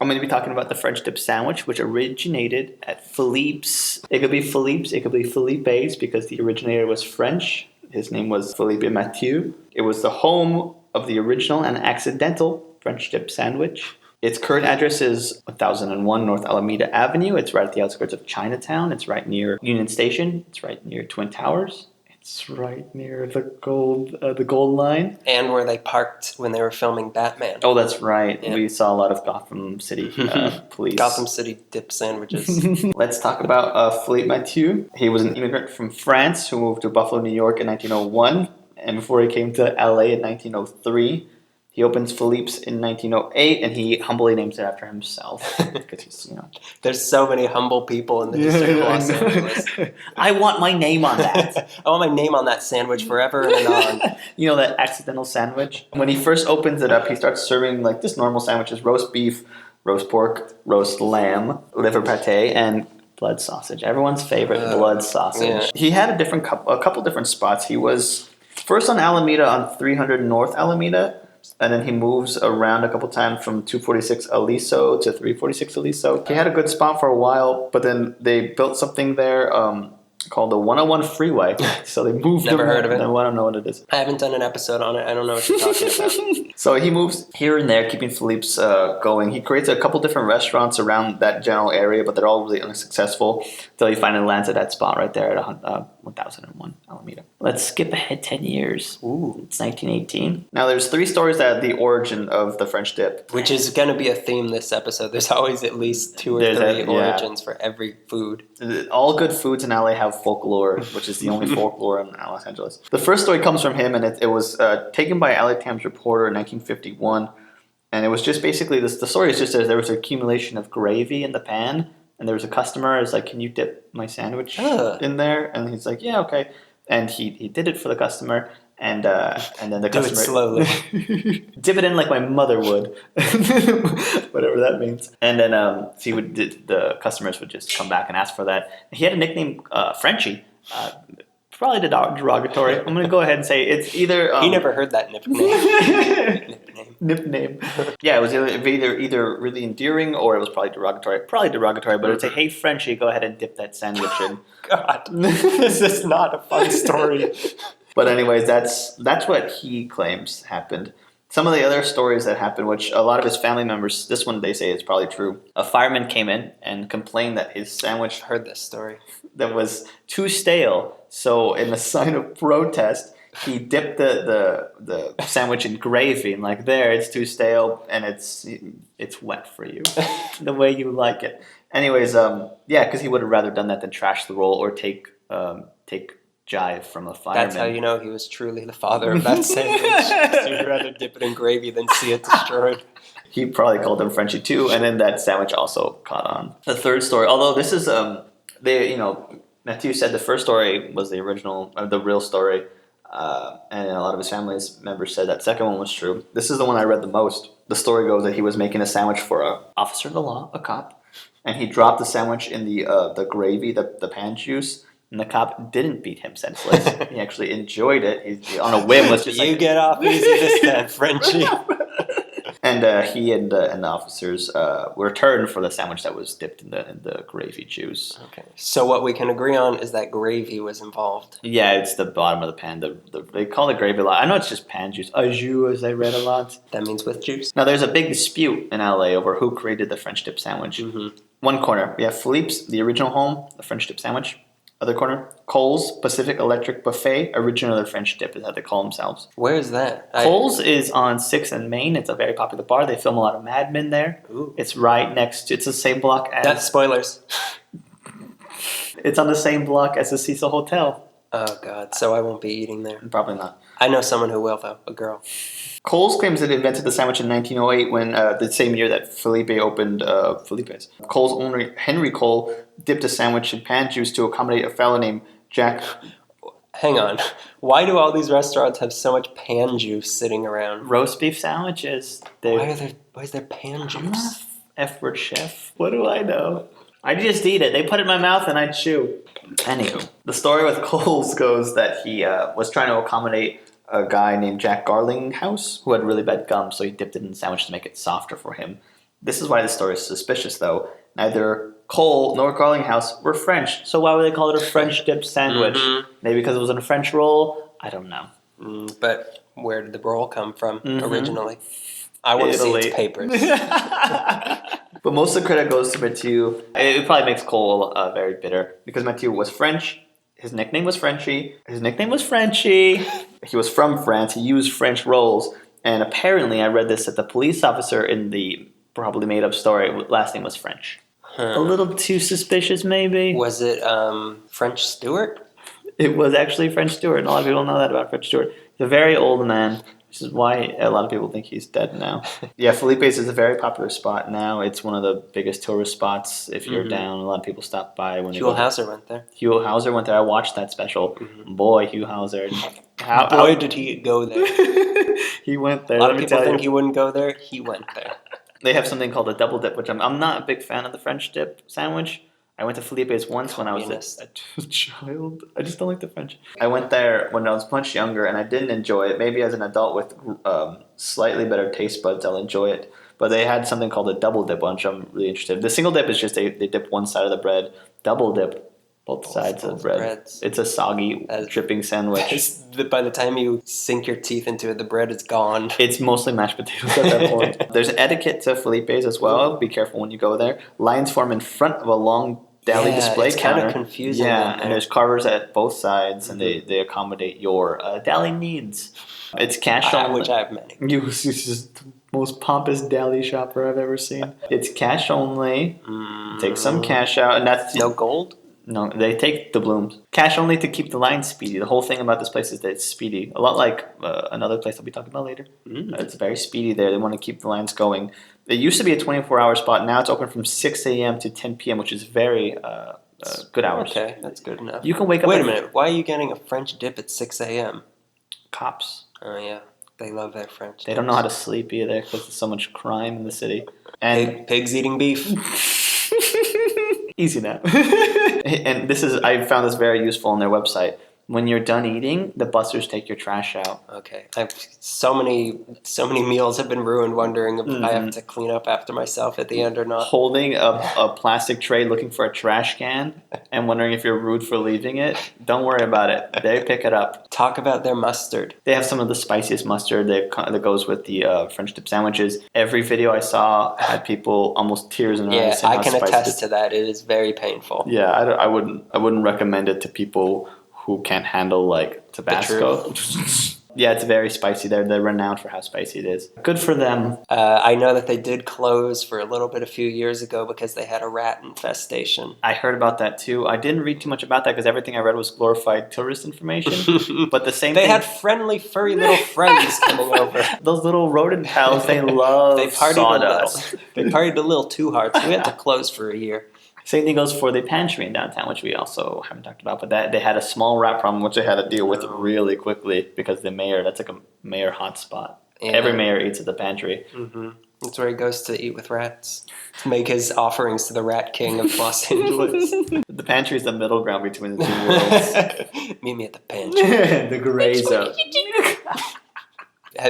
I'm going to be talking about the French dip sandwich, which originated at Philippe's. It could be Philippe's, it could be Philippe's, because the originator was French. His name was Philippe Mathieu. It was the home of the original and accidental French dip sandwich. Its current address is 1001 North Alameda Avenue. It's right at the outskirts of Chinatown. It's right near Union Station. It's right near Twin Towers. It's right near the Gold Line. And where they parked when they were filming Batman. Oh, that's right. Yeah. We saw a lot of Gotham City police. Gotham City dip sandwiches. Let's talk about Philippe Mathieu. He was an immigrant from France who moved to Buffalo, New York in 1901. And before he came to LA in 1903, he opens Philippe's in 1908, and he humbly names it after himself. Because he's, There's so many humble people in the district of Los Angeles. I want my name on that. I want my name on that sandwich forever and on. That accidental sandwich? When he first opens it up, he starts serving like just normal sandwiches: roast beef, roast pork, roast lamb, liver pate, and blood sausage. Everyone's favorite blood sausage. Yeah. He had a couple different spots. He was first on Alameda on 300 North Alameda. And then he moves around a couple times from 246 Aliso to 346 Aliso. He had a good spot for a while, but then they built something there called the 101 Freeway. So they moved Never heard of it. No, I don't know what it is. I haven't done an episode on it. I don't know what you're talking about. So he moves here and there, keeping Philippe's going. He creates a couple different restaurants around that general area, but they're all really unsuccessful until he finally lands at that spot right there at 1001 Alameda. Let's skip ahead 10 years. Ooh. It's 1918. Now, there's 3 stories that the origin of the French dip. Which is going to be a theme this episode. There's always at least 2 or 3 origins for every food. All good foods in LA have folklore, which is the only folklore in Los Angeles. The first story comes from him, and it was taken by a LA Times reporter in 1951. And it was just basically the story is just there was an accumulation of gravy in the pan, and there was a customer who's like, "Can you dip my sandwich in there?" And he's like, "Yeah, okay." And he did it for the customer, and then the Do customer it slowly. dip it in like my mother would, whatever that means. And then the customers would just come back and ask for that. He had a nickname, Frenchie. Probably derogatory. I'm going to go ahead and say it's either... He never heard that nickname. Name. Yeah, it was either really endearing or it was probably derogatory. Probably derogatory, but it would say, "Hey, Frenchie, go ahead and dip that sandwich in." God, this is not a fun story. But anyways, that's what he claims happened. Some of the other stories that happened, which a lot of his family members, this one they say is probably true. A fireman came in and complained that his sandwich... I've heard this story. ...that was too stale. So in a sign of protest, he dipped the sandwich in gravy, and like, there, it's too stale, and it's wet for you, the way you like it. Anyways, because he would have rather done that than trash the roll or take jive from a fireman. That's how you know he was truly the father of that sandwich. You'd rather dip it in gravy than see it destroyed. He probably called him Frenchie too, and then that sandwich also caught on. The third story, although this is Mathieu said the first story was the original, the real story, and a lot of his family members said that second one was true. This is the one I read the most. The story goes that he was making a sandwich for an officer of the law, a cop, and he dropped the sandwich in the gravy, the pan juice, and the cop didn't beat him senseless. He actually enjoyed it. He, on a whim, was just you get off easy this time, Frenchie. And he and the officers were returned for the sandwich that was dipped in the gravy juice. Okay. So what we can agree on is that gravy was involved. Yeah, it's the bottom of the pan. They call it gravy a lot. I know it's just pan juice. Au jus, as I read a lot. That means with juice. Now, there's a big dispute in LA over who created the French dip sandwich. Mm-hmm. One corner, we have Philippe's, the original home, the French dip sandwich. Other corner, Cole's Pacific Electric Buffet, originally French dip is how they call themselves. Where is that? Cole's is on 6th and Main. It's a very popular bar. They film a lot of Mad Men there. Ooh. It's right next to, it's the same block as... That's spoilers. It's on the same block as the Cecil Hotel. Oh, God. So I won't be eating there. Probably not. I know someone who will, though. A girl. Cole's claims that it invented the sandwich in 1908 when the same year that Philippe opened Philippe's. Cole's owner, Henry Cole, dipped a sandwich in pan juice to accommodate a fellow named Jack... Hang on. Why do all these restaurants have so much pan juice sitting around? Roast beef sandwiches. Why is there pan juice? I'm not F-word chef. What do I know? I just eat it. They put it in my mouth and I chew. Anywho, the story with Cole's goes that he was trying to accommodate a guy named Jack Garlinghouse who had really bad gum, so he dipped it in the sandwich to make it softer for him. This is why the story is suspicious, though. Neither Cole nor Garlinghouse were French, so why would they call it a French dip sandwich? Maybe because it was in a French roll? I don't know. But where did the roll come from originally? I want to see its papers. But most of the credit goes to Mathieu. It probably makes Cole very bitter because Mathieu was French. His nickname was Frenchie. He was from France. He used French rolls. And apparently, I read this that the police officer in the probably made up story, last name was French. A little too suspicious, maybe. Was it French Stewart? It was actually French Stewart. And a lot of people know that about French Stewart. He's a very old man, which is why a lot of people think he's dead now. Yeah, Philippe's is a very popular spot now. It's one of the biggest tourist spots. If you're down, a lot of people stop by when Hugh Hauser went there. Hugh Hauser went there. I watched that special. Boy, Hugh Hauser. Boy, did he go there. He went there. A lot of people think he wouldn't go there. He went there. They have something called a double dip, which I'm not a big fan of the French dip sandwich. I went to Philippe's once when I was a child. I just don't like the French. I went there when I was much younger, and I didn't enjoy it. Maybe as an adult with slightly better taste buds, I'll enjoy it. But they had something called a double dip, which I'm really interested in. The single dip is just they dip one side of the bread. Double dip both sides of the bread. Breads. It's a soggy, dripping sandwich. By the time you sink your teeth into it, the bread is gone. It's mostly mashed potatoes at that point. There's etiquette to Philippe's as well. Be careful when you go there. Lines form in front of a long deli display counter. Kind of confusing. Yeah, and there's carvers at both sides, and they accommodate your deli needs. It's cash only, which I have many. You're just the most pompous deli shopper I've ever seen. It's cash only. Take some cash out, and that's no gold. No, they take doubloons. Cash only to keep the line speedy. The whole thing about this place is that it's speedy. A lot like another place I'll be talking about later. It's very speedy there. They want to keep the lines going. It used to be a 24-hour spot. Now it's open from 6 a.m. to 10 p.m., which is very good hours. Okay, that's good enough. You can wake up... Wait a minute. Why are you getting a French dip at 6 a.m.? Cops. Oh, yeah. They love their French They don't know how to sleep either because there's so much crime in the city. And pigs eating beef. Easy now. And I found this very useful on their website. When you're done eating, the busters take your trash out. Okay. So many meals have been ruined wondering if I have to clean up after myself at the end or not. Holding a plastic tray looking for a trash can and wondering if you're rude for leaving it, don't worry about it. They pick it up. Talk about their mustard. They have some of the spiciest mustard that goes with the French dip sandwiches. Every video I saw had people almost tears in their eyes. Yeah, I can attest to that. It is very painful. Yeah, I wouldn't recommend it to people who can't handle like Tabasco. Yeah, it's very spicy. They're renowned for how spicy it is. Good for them. I know that they did close for a little bit a few years ago because they had a rat infestation. I heard about that too. I didn't read too much about that because everything I read was glorified tourist information. But the same thing... They had friendly, furry little friends coming over. Those little rodent pals, they love sawdust. They partied a little too hard, so we had to close for a year. Same thing goes for the pantry in downtown, which we also haven't talked about. But that they had a small rat problem, which they had to deal with really quickly because the mayor, that's like a mayor hotspot. Yeah. Every mayor eats at the pantry. That's where he goes to eat with rats. To make his offerings to the Rat King of Los Angeles. The pantry is the middle ground between the two worlds. Meet me at the pantry. The gray zone.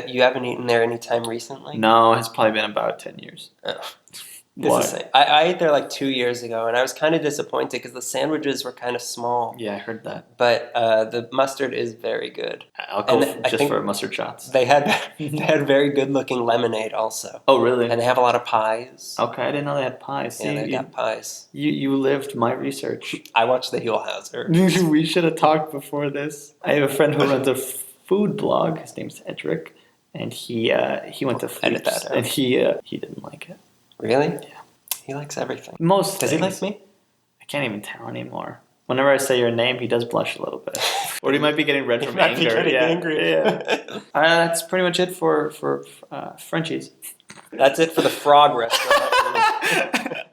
You haven't eaten there anytime recently? No, it's probably been about 10 years. Oh. I ate there like 2 years ago, and I was kind of disappointed because the sandwiches were kind of small. Yeah, I heard that. But the mustard is very good. I'll go just for mustard shots. They had very good looking lemonade also. Oh, really? And they have a lot of pies. Okay, I didn't know they had pies. Yeah, they got pies. You lived my research. I watched the Hugh Hauser. We should have talked before this. I have a friend who runs a food blog. His name's Edric, and he went to Philippe's, and he didn't like it. Really? Yeah. He likes everything. Most Does things. he like me? I can't even tell anymore. Whenever I say your name, he does blush a little bit. Or he might be getting red from anger. Angry. Yeah. That's pretty much it for Frenchies. That's it for the frog restaurant.